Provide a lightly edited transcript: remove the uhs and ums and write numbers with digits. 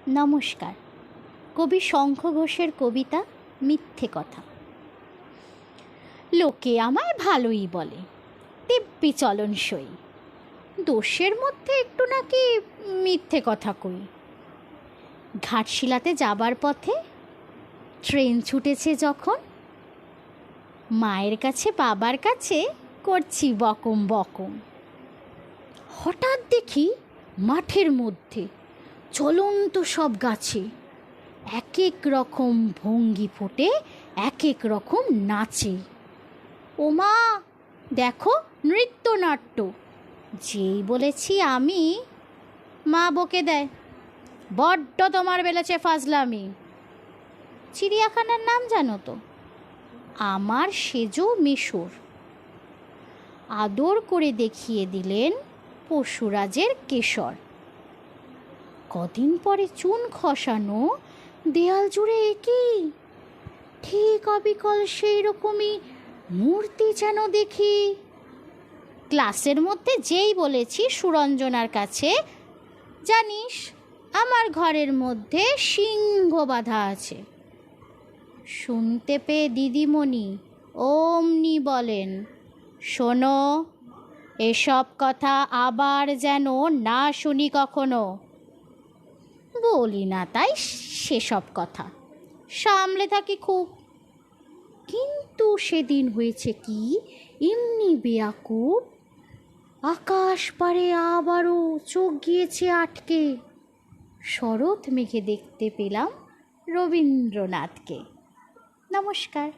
নমস্কার। কবি শঙ্খ ঘোষের কবিতা মিথ্যে কথা। লোকে আমায় ভালোই বলে, দিব্যি চলনসই, দোষের মধ্যে একটু নাকি মিথ্যে কথা কই। ঘাটশিলাতে যাবার পথে ট্রেন ছুটেছে যখন, মায়ের কাছে বাবার কাছে করছি বকম বকম। হঠাৎ দেখি মাঠের মধ্যে চলন্ত সব গাছে এক এক রকম ভঙ্গি ফোটে, এক এক রকম নাচে। ও মা, দেখো নৃত্যনাট্য। যেই বলেছি আমি, মা বকে দেয়, বড্ড তোমার বেলেছে ফাজলামি। চিড়িয়াখানার নাম জানো তো? আমার সেজো মিশর। আদর করে দেখিয়ে দিলেন পশুরাজের কেশর। কদিন পরে চুন খসানো দেয়াল জুড়ে একই, ঠিক অবিকল সেই রকমই মূর্তি যেন দেখি। ক্লাসের মধ্যে যেই বলেছি সুরঞ্জনার কাছে, জানিস আমার ঘরের মধ্যে সিংহ বাঁধা আছে। শুনতে পেয়ে দিদিমণি অমনি বলেন, শোনো, এসব কথা আবার যেন না শুনি কখনো। বলি না তাই সেসব কথা, সামলে থাকি খুব। কিন্তু সেদিন হয়েছে কি এমনি বেয়াকুব, আকাশ পারে আবারও চোখ গিয়েছে আটকে। শরৎ মেঘে দেখতে পেলাম রবীন্দ্রনাথকে। নমস্কার।